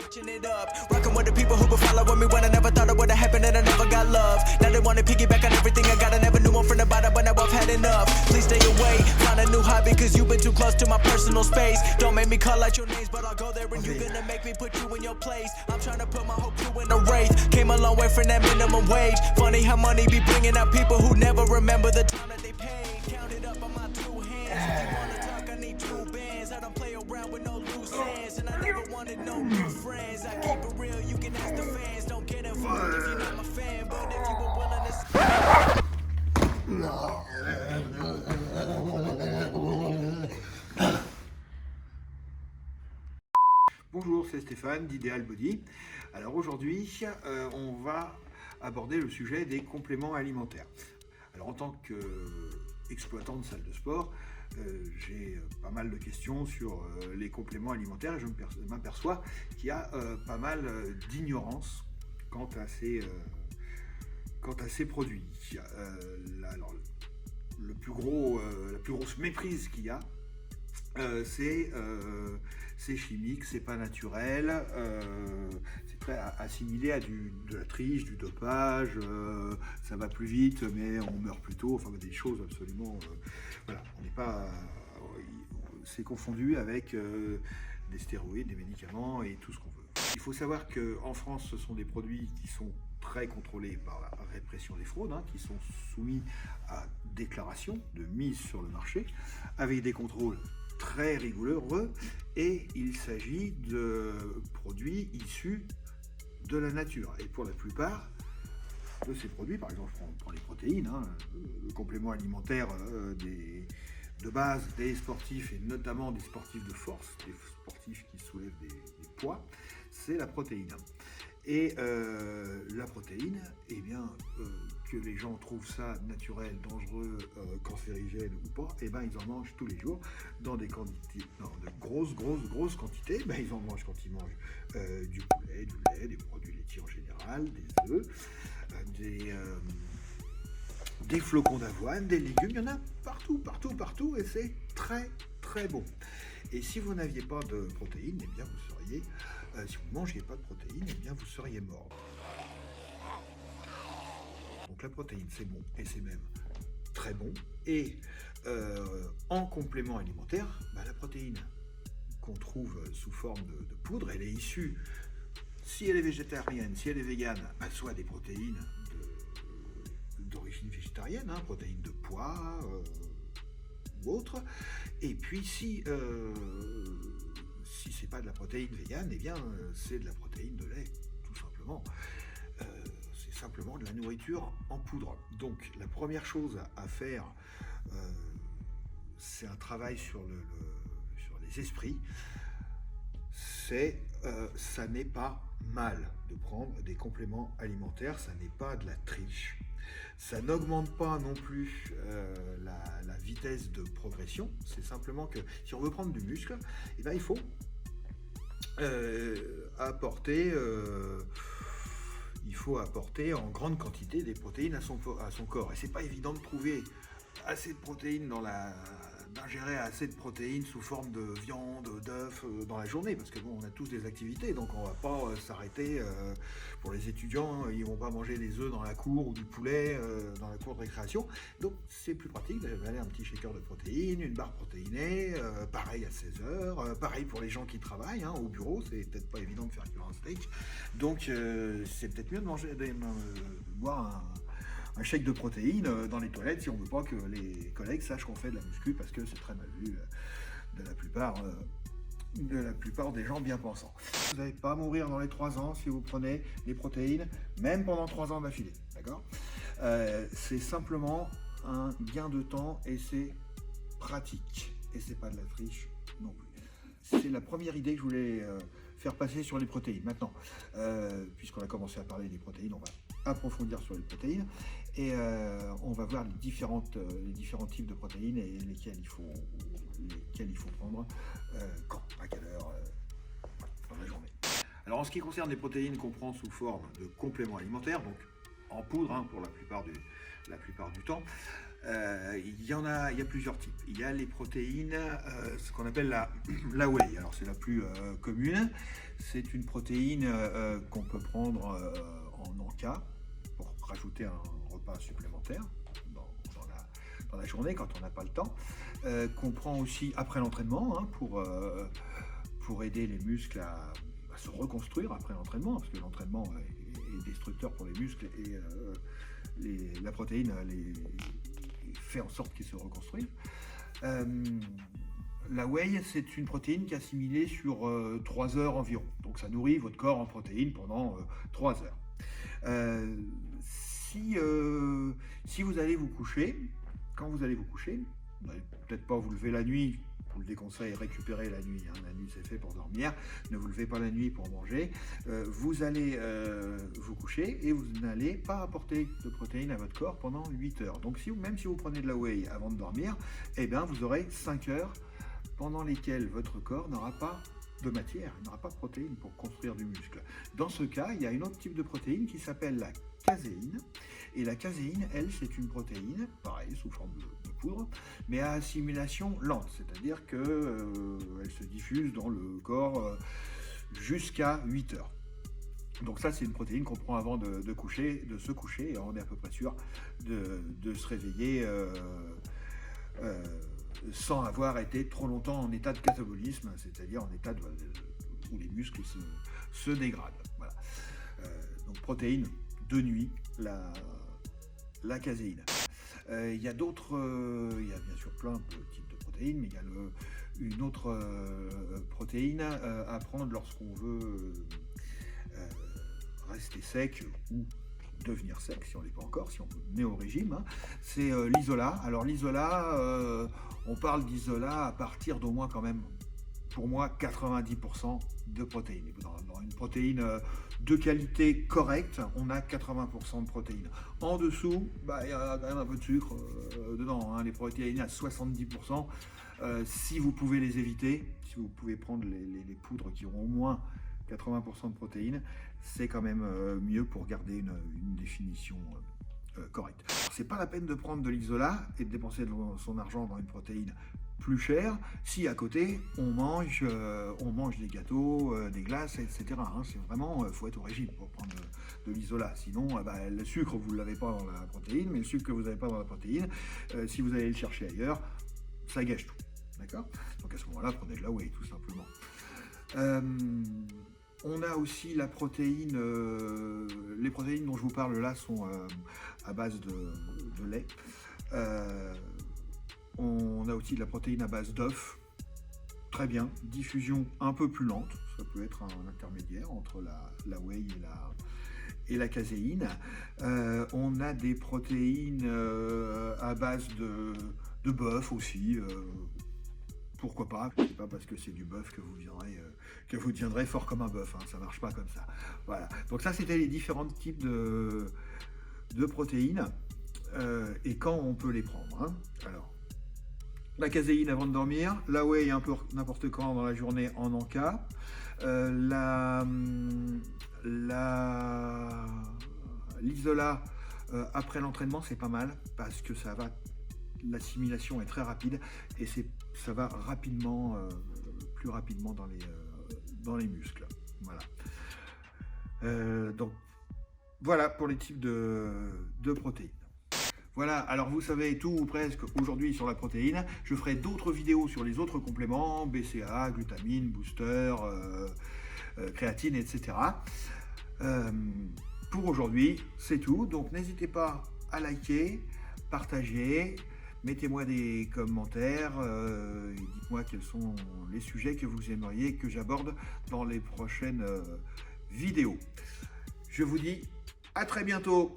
switching it up. Rocking with the people who been following me when I never thought it would have happened and I never got love. Now they wanna piggyback on everything I got. I never knew one from the bottom, but now I've had enough. Please stay away, find a new hobby, cause you've been too close to my personal space. Don't make me call out your names, but I'll go there and you're gonna make me put you in your place. I'm trying to put my whole crew in a race. Came a long way from that minimum wage. Funny how money be bringing out people who never remember the time that they paid. Count it up on my two hands. If you wanna talk, I need two bands. I don't play around with no loose hands, and I never wanted no new friends. I keep it real, you can ask the fans. Don't get involved if you're not my fan, but if you were willing to. Bonjour, c'est Stéphane d'Ideal Body. Alors aujourd'hui, on va aborder le sujet des compléments alimentaires. Alors en tant qu'exploitant de salle de sport, j'ai pas mal de questions sur les compléments alimentaires et je m'aperçois qu'il y a pas mal d'ignorance quant à ces produits. Alors, la plus grosse méprise qu'il y a, c'est chimique, c'est pas naturel, c'est très assimilé à de la triche, du dopage, ça va plus vite mais on meurt plus tôt, enfin des choses absolument, voilà, on n'est pas, c'est confondu avec des stéroïdes, des médicaments et tout ce qu'on veut. Il faut savoir qu'en France, ce sont des produits qui sont très contrôlés par la répression des fraudes, qui sont soumis à déclaration de mise sur le marché, avec des contrôles très rigoureux, et il s'agit de produits issus de la nature. Et pour la plupart de ces produits, par exemple, on prend les protéines, le complément alimentaire de base des sportifs, et notamment des sportifs de force, des sportifs qui soulèvent des poids, c'est la protéine. Et la protéine, eh bien, que les gens trouvent ça naturel, dangereux, cancérigène ou pas, eh ben ils en mangent tous les jours dans des quantités, de grosses quantités. Ben, ils en mangent quand ils mangent du poulet, du lait, des produits laitiers en général, des œufs, des flocons d'avoine, des légumes. Il y en a partout, et c'est très bon. Et si vous n'aviez pas de protéines, eh bien vous seriez, si vous ne mangiez pas de protéines, eh bien vous seriez mort. Donc la protéine, c'est bon, et c'est même très bon. Et en complément alimentaire, la protéine qu'on trouve sous forme de poudre, elle est issue, si elle est végétarienne, si elle est végane, soit des protéines d'origine végétarienne, protéines de pois ou autres. Et puis si c'est pas de la protéine végane, eh bien c'est de la protéine de lait, tout simplement. C'est simplement de la nourriture en poudre. Donc la première chose à faire, c'est un travail sur les esprits. Ça n'est pas mal de prendre des compléments alimentaires, ça n'est pas de la triche. Ça n'augmente pas non plus la vitesse de progression. C'est simplement que si on veut prendre du muscle, eh bien, il faut apporter en grande quantité des protéines à son corps. Et c'est pas évident de trouver assez de protéines d'ingérer assez de protéines sous forme de viande, d'œufs dans la journée, parce que on a tous des activités, donc on va pas s'arrêter. Pour les étudiants, ils vont pas manger des œufs dans la cour ou du poulet dans la cour de récréation, donc c'est plus pratique d'aller un petit shaker de protéines, une barre protéinée, pareil à 16 heures, pareil pour les gens qui travaillent au bureau, c'est peut-être pas évident de faire cuire un steak, donc c'est peut-être mieux de boire un shake de protéines dans les toilettes si on veut pas que les collègues sachent qu'on fait de la muscu, parce que c'est très mal vu de la plupart des gens bien pensants. Vous n'allez pas mourir dans les 3 ans si vous prenez des protéines, même pendant 3 ans d'affilée, d'accord ? C'est simplement un gain de temps et c'est pratique. Et c'est pas de la triche non plus. C'est la première idée que je voulais faire passer sur les protéines. Maintenant, puisqu'on a commencé à parler des protéines, on va approfondir sur les protéines et on va voir les différents types de protéines et lesquels il faut prendre quand, à quelle heure dans la journée. Alors en ce qui concerne les protéines qu'on prend sous forme de compléments alimentaires, donc en poudre pour la plupart du temps, il y a plusieurs types. Il y a les protéines, ce qu'on appelle la la whey, alors c'est la plus commune. C'est une protéine qu'on peut prendre en encas pour rajouter un repas supplémentaire dans la journée quand on n'a pas le temps. Qu'on prend aussi après l'entraînement hein, pour aider les muscles à se reconstruire après l'entraînement, parce que l'entraînement est destructeur pour les muscles et la protéine fait en sorte qu'ils se reconstruisent. La whey, c'est une protéine qui est assimilée sur 3 heures environ. Donc ça nourrit votre corps en protéines pendant 3 heures. Si vous allez vous coucher, quand vous allez vous coucher, vous n'allez peut-être pas vous lever la nuit, je vous le déconseille, récupérer la nuit. Hein. La nuit, c'est fait pour dormir. Ne vous levez pas la nuit pour manger. Vous allez vous coucher et vous n'allez pas apporter de protéines à votre corps pendant 8 heures. Donc même si vous prenez de la whey avant de dormir, eh bien, vous aurez 5 heures pendant lesquelles votre corps n'aura pas de matière, il n'aura pas de protéines pour construire du muscle. Dans ce cas, il y a un autre type de protéine qui s'appelle la caséine. Et la caséine, elle, c'est une protéine, pareil, sous forme de poudre, mais à assimilation lente, c'est-à-dire qu'elle se diffuse dans le corps jusqu'à 8 heures. Donc ça, c'est une protéine qu'on prend avant de se coucher, et on est à peu près sûr de se réveiller sans avoir été trop longtemps en état de catabolisme, c'est-à-dire en état où les muscles se dégradent. Voilà. Donc protéine de nuit, la caséine. Il y a bien sûr plein de types de protéines, mais il y a une autre protéine à prendre lorsqu'on veut rester sec ou devenir sec, si on n'est pas encore, si on est au régime, hein, c'est l'isola. Alors l'isola, on parle d'isola à partir d'au moins quand même, pour moi, 90% de protéines. Dans une protéine de qualité correcte, on a 80% de protéines. En dessous, il y a quand même un peu de sucre dedans, hein, les protéines à 70%. Si vous pouvez les éviter, si vous pouvez prendre les poudres qui ont au moins 80% de protéines, c'est quand même mieux pour garder une définition correcte. C'est pas la peine de prendre de l'isola et de dépenser son argent dans une protéine plus chère si à côté on mange des gâteaux, des glaces, etc. Hein. C'est vraiment, faut être au régime pour prendre de l'isola. Sinon, le sucre vous ne l'avez pas dans la protéine, mais le sucre que vous n'avez pas dans la protéine, si vous allez le chercher ailleurs, ça gâche tout. D'accord ? Donc à ce moment-là, prenez de la whey tout simplement. On a aussi la protéine, les protéines dont je vous parle là sont à base de lait. On a aussi de la protéine à base d'œufs, très bien, diffusion un peu plus lente, ça peut être un intermédiaire entre la whey et la caséine. On a des protéines à base de bœuf aussi, pourquoi pas, c'est pas parce que c'est du bœuf que vous deviendrez fort comme un bœuf, hein, ça marche pas comme ça. Voilà, donc ça c'était les différents types de protéines et quand on peut les prendre. Hein. Alors, la caséine avant de dormir, la whey un peu n'importe quand dans la journée en encas, l'isola après l'entraînement c'est pas mal parce que ça va, l'assimilation est très rapide et ça va rapidement, plus rapidement dans les muscles. Voilà. Donc voilà pour les types de protéines. Voilà, alors vous savez tout ou presque aujourd'hui sur la protéine. Je ferai d'autres vidéos sur les autres compléments, BCA, glutamine, booster, créatine, etc. Pour aujourd'hui, c'est tout. Donc n'hésitez pas à liker, partager, mettez-moi des commentaires et dites-moi quels sont les sujets que vous aimeriez que j'aborde dans les prochaines vidéos. Je vous dis à très bientôt.